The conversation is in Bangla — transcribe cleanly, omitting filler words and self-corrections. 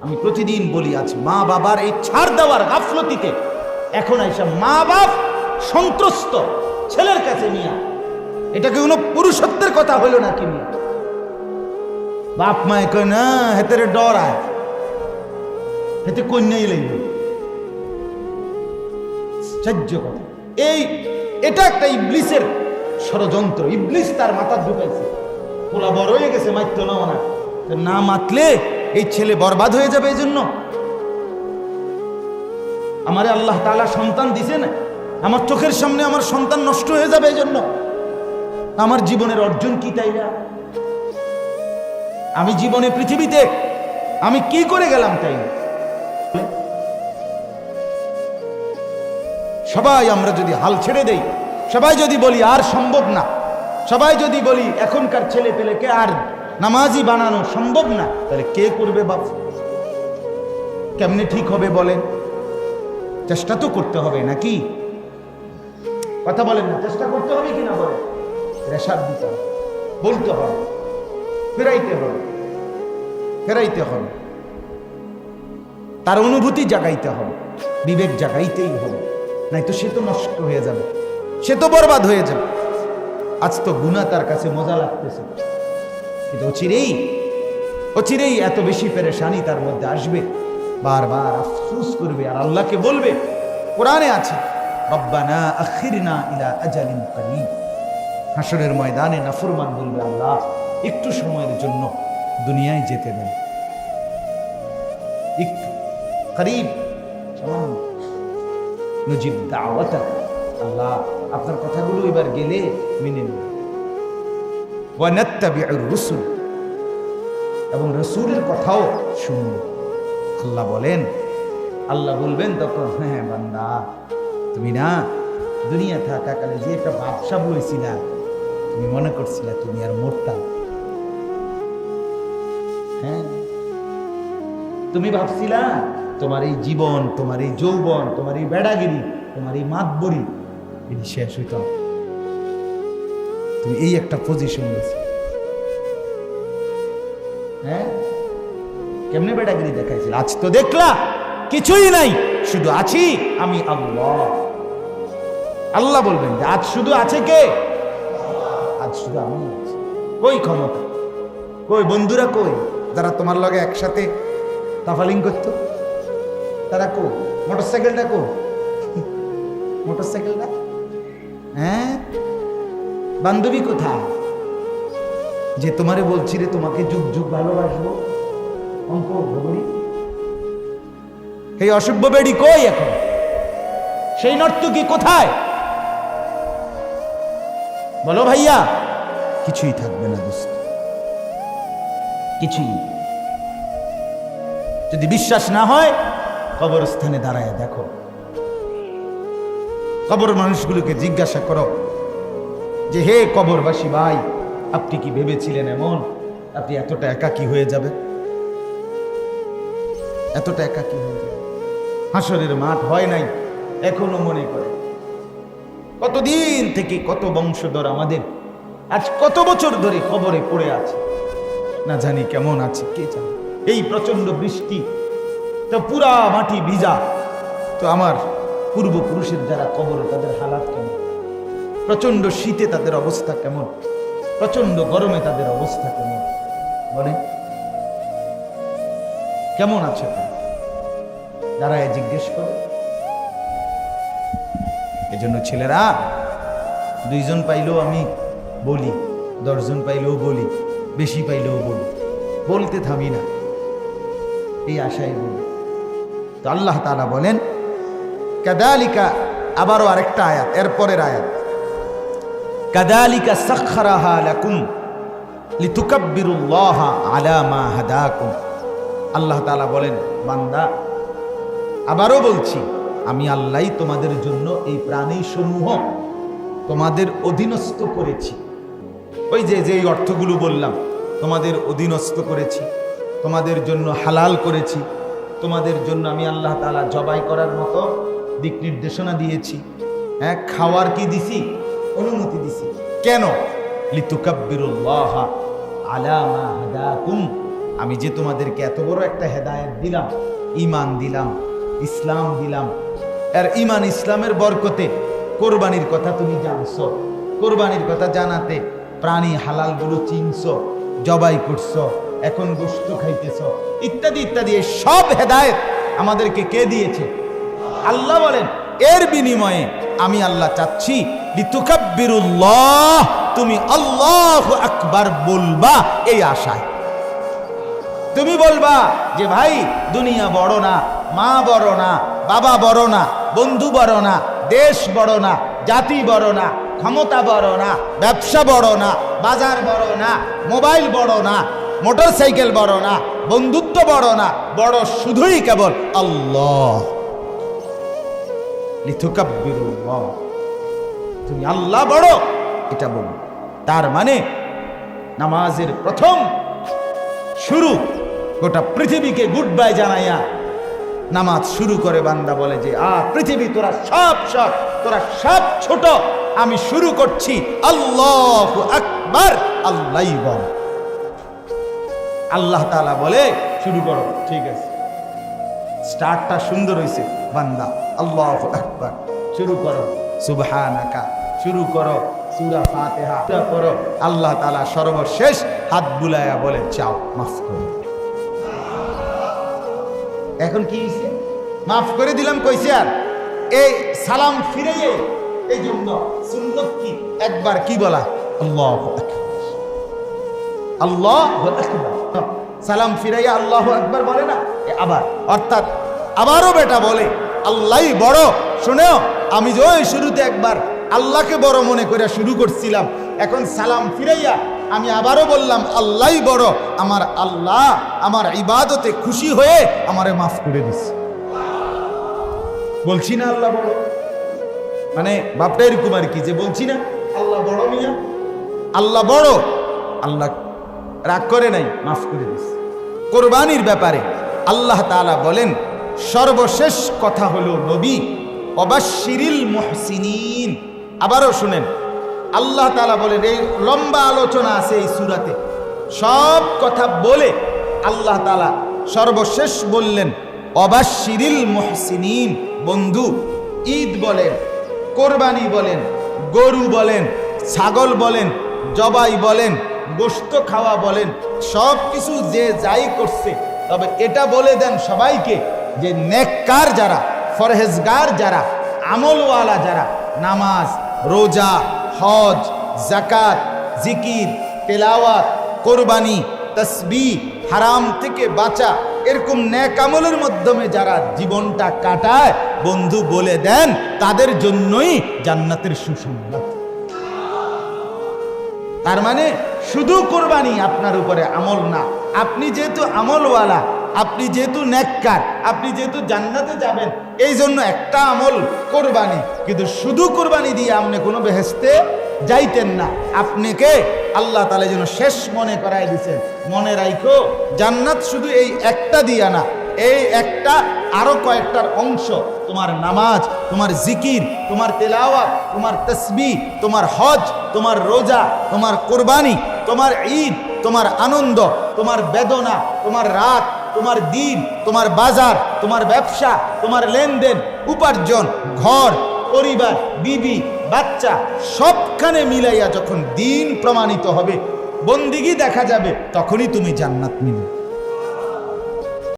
আমি প্রতিদিন বলি, আজ মা বাবার এই ছাড় দেওয়ার গাফলতিতে এখন এসে মা বাপ সন্ত্রস্ত ছেলের কাছে নিয়ে। এটাকে কোনো পুরুষত্বের কথা হইল নাকি? নিয়ে বাপ মায় কয় না, হেতের ডর আয়, হেতে কন্যাই লাগবে। সহ্য কথা। এটা একটা ইবলিসের ষড়যন্ত্র। ইবলিস তার মাথা ঢুকাইছে। পোলা বড় হয়ে গেছে, মারতো না ওনা, না মাতলে এই ছেলে বরবাদ হয়ে যাবে। এই জন্য আমারে আল্লাহ তাআলা সন্তান দিছে না, আমার চোখের সামনে আমার সন্তান নষ্ট হয়ে যাবে। এই জন্য আমার জীবনের অর্জন কি তাই না? আমি জীবনে পৃথিবীতে আমি কি করে গেলাম তাই না? সবাই আমরা যদি হাল ছেড়ে দেই, সবাই যদি বলি আর সম্ভব না, সবাই যদি বলি এখনকার ছেলে পেলেকে আর নামাজি বানানো সম্ভব না, তাহলে কে করবে বাপ? কেমনে ঠিক হবে বলেন? চেষ্টা তো করতে হবে নাকি? কথা বলেন না, চেষ্টা করতে হবে কিনা বলেন? রেশাদ দিতে হবে, বলতে হবে, ফেরাইতে হবে, ফেরাইতে হবে, তার অনুভূতি জাগাইতে হবে, বিবেক জাগাইতেই হবে, নাই তো সে তো নষ্ট হয়ে যাবে, সে তো বরবাদ হয়ে যাবে। আজ তো গুনাহ তার কাছে মজা লাগতেছে, কিন্তু অচিরেই এত বেশি পেরেশানি তার মধ্যে আসবে, বারবার আফসোস করবে আর আল্লাহকে বলবে। কোরআনে আছে, রব্বানা আখিরনা ইলা আজালিন করিব। হাসরের ময়দানে নাফরমান বলবে, আল্লাহ একটু সময়ের জন্য দুনিয়ায় যেতে দেন, একটু করিব, নজিব দাওয়াতাক, আল্লাহ আপনার কথাগুলো এবার গেলে মেনে নিন। ওয়া নাত্তাবিউর রুসুল, এবং রসুলের কথাও শুনব। আল্লাহ বলবেন তখন, হ্যাঁ বান্দা, তুমি না দুনিয়া থাকাকালে যে একটা ভাবসাব লইছিলা, তুমি মনে করছিলা তুমি আর মরতা। হ্যাঁ, তুমি ভাবছিলা তোমার এই জীবন, তোমার এই যৌবন, তোমার এই বেড়াগিরি, তোমার এই মাতবরি এটি শেষ হইত। তুমি এই একটা পজিশন গেছি। হ্যাঁ, কেমনে বেড়াগিরি দেখাইছিল? আজ তো দেখলা কিছুই নাই, শুধু আছি আমি আল্লাহ। আল্লাহ বলবেন যে আজ শুধু আছে কে? আজ শুধু আমি আছি। কই ক্ষমতা, কই বন্ধুরা, কই যারা তোমার লগে একসাথে তাফালিং করতো, তারা কো? মোটরসাইকেলটা কো? মোটরসাইকেলটা? হ্যাঁ, বান্ধবী কোথায় যে তোমারে বলছি রে তোমাকে যুগ যুগ ভালোবাসবো? অঙ্ক ভগরি, এই অসভ্য বেড়ি কই এখন? সেই নর্তকী কোথায়? বলো ভাইয়া, কিছুই থাকবে না দোস্ত, কিছুই। যদি বিশ্বাস না হয়, কবরস্থানে দাঁড়ায় দেখো, কবর মানুষগুলোকে জিজ্ঞাসা করো যে, হে কবরবাসী ভাই, আপনি কি ভেবেছিলেন এমন আপনি এতটা একাকী হয়ে যাবে? এতটা একাকী হয়ে যাবে। হাসরের মাঠ হয় নাই এখনো মনে করে। কতদিন থেকে কত বংশধর আমাদের আজ কত বছর ধরে কবরে পড়ে আছে, না জানি কেমন আছে কে জানে। এই প্রচন্ড বৃষ্টি তো পুরা মাটি ভিজা, তো আমার পূর্বপুরুষের যারা কবরে তাদের হালাত কেমন? প্রচন্ড শীতে তাদের অবস্থা কেমন? প্রচন্ড গরমে তাদের অবস্থা কেমন? বলে কেমন আছে যারা জিজ্ঞেস করে? এজন্য ছেলেরা, 2 জন পাইলেও আমি বলি, 10 জন পাইলেও বলি, বেশি পাইলেও বলি, বলতে থামি না, এই আশায় বলি। তো আল্লাহ তাআলা বলেন কাযালিকা, আবারও আরেকটা আয়াত, এরপরের আয়াত, কাযালিকা সাখখারাহা লাকুম লিতুকাব্বিরুল্লাহা আলা মা হাদাকুম। আল্লাহ তাআলা বলেন, বান্দা আবারও বলছি, আমি আল্লাহই তোমাদের জন্য এই প্রাণী সমূহ তোমাদের অধীনস্থ করেছি। ওই যে যে অর্থগুলো বললাম, তোমাদের অধীনস্থ করেছি, তোমাদের জন্য হালাল করেছি, তোমাদের জন্য আমি আল্লাহ তাআলা জবাই করার মতো দিক নির্দেশনা দিয়েছি। হ্যাঁ, খাওয়ার কি দিছি? অনুমতি দিছি। কেন? লিতুকাব্বিরুল্লাহা আলা মা হাদাকুম, আমি যে তোমাদেরকে এত বড় একটা হেদায়েত দিলাম, ঈমান দিলাম, ইসলাম দিলাম, আর ঈমান ইসলামের বরকতে কোরবানির কথা তুমি জানছো, কোরবানির কথা জানাতে প্রাণী হালালগুলো চিনছো, জবাই করছো, এখন গোশত খাইতেছো, ইত্যাদি ইত্যাদি। এই সব হেদায়েত আমাদেরকে কে দিয়েছে? আল্লাহ বলেন, এর বিনিময়ে আমি আল্লাহ চাচ্ছি লিতুকাব্বিরুল্লাহ, তুমি আল্লাহু আকবার বলবা, এই আশায়। তুমি বলবা যে ভাই দুনিয়া বড় না, মা বড় না, বাবা বড় না, বন্ধু বড় না, দেশ বড় না, জাতি বড় না, ক্ষমতা বড় না, ব্যবসা বড় না, বাজার বড় না, মোবাইল বড় না, মোটর সাইকেল বড় না, বন্ধুত্ব বড় না, বড় শুধুই কেবল আল্লাহ। লিতুকাব্বিরুল্লাহ, তুমি আল্লাহ বড়, এটা বল। তার মানে নামাজের প্রথম শুরু, গোটা পৃথিবীকে গুড বাই জানাইয়া নামাজ শুরু করে বান্দা বলে যে পৃথিবী তোরা সব ছোট, আমি শুরু করছি আল্লাহু আকবার, আল্লাহই বল। আল্লাহ তাআলা বলে শুরু করো, ঠিক আছে, স্টার্টটা সুন্দর হয়েছে, বান্দা আল্লাহু আকবার শুরু করো, সুবহানাকা শুরু করো, সূরা ফাতিহা পড়ো। আল্লাহ তাআলা সর্বশেষ হাত বুলায়া বলে চাও, মাফ করো। এখন কি হয়েছে? মাফ করে দিলাম কইছে, আর এই সালাম ফিরে এই জন্য সুন্নত কি একবার কি বলা, আল্লাহু আকবার, আল্লাহু আকবার। সালাম ফিরাইয়া আল্লাহু আকবার বলে না, আবার, অর্থাৎ আবারও বেটা বলে আল্লাহই বড়। শুনেও, আমি যে ওই শুরুতে একবার আল্লাহকে বড় মনে করে শুরু করছিলাম, এখন সালাম ফিরাইয়া আমি আবারও বললাম আল্লাহই বড়। আমার আল্লাহ আমার ইবাদতে খুশি হয়ে আমারে মাফ করে দিছে। বলছি না আল্লাহ বড়, মানে বাপটা এরকম আর কি, যে বলছি না আল্লাহ বড়, মিয়া আল্লাহ বড়, আল্লাহ রাগ করে নাই, মাফ করে দিছে। কোরবানির ব্যাপারে আল্লাহ তাআলা বলেন, সর্বশেষ কথা হলো নবী ওয়াবাশশিরিল মুহসিনিন। আবারও শুনেন, আল্লাহ তাআলা বলেন, এই লম্বা আলোচনা আছে এই সূরাতে, সব কথা বলে আল্লাহ তাআলা সর্বশেষ বললেন ওয়াবাশশিরিল মুহসিনিন। বন্ধু, ঈদ বলেন, কোরবানি বলেন, গরু বলেন, ছাগল বলেন, জবাই বলেন, গোশত খাওয়া বলেন, সব কিছু যে যাই করছে, তবে এটা বলে দেন সবাইকে যে নেককার যারা, ফরহেজগার যারা, আমলওয়ালা যারা, নামাজ, রোজা, হজ, যাকাত, জিকির, তেলাওয়াত, কোরবানি, তাসবিহ, হারাম থেকে বাঁচা, এরকম নেক আমলের মাধ্যমে যারা জীবনটা কাটায়, বন্ধু বলে দেন তাদের জন্যই জান্নাতের সুসংবাদ। তার মানে শুধু কোরবানি আপনার উপরে আমল না, আপনি যেহেতু আমলওয়ালা, আপনি যেহেতু নেককার, আপনি যেহেতু জান্নাতে যাবেন, এই জন্য একটা আমল কোরবানি। কিন্তু শুধু কোরবানি দিয়ে আপনি কোনো বেহেশতে যাইতেন না। আপনাকে আল্লাহ তাআলা যেন শেষ মনে করাই দিয়েছেন, মনে রাখো জান্নাত শুধু এই একটা দিয়া না, এই একটা আরো কয়েকটার অংশ। তোমার নামাজ, তোমার জিকির, তোমার তেলাওয়াত, তোমার তাসবিহ, তোমার হজ, তোমার রোজা, তোমার কোরবানি, তোমার ঈদ, তোমার আনন্দ, তোমার বেদনা, তোমার রাত, তোমার দিন, তোমার বাজার, তোমার ব্যবসা, তোমার লেনদেন, উপার্জন, ঘর, পরিবার, বিবি, বাচ্চা, সবখানে মিলাইয়া যখন দিন প্রমাণিত হবে, বন্দিগি দেখা যাবে, তখনই তুমি জান্নাত মিলবে।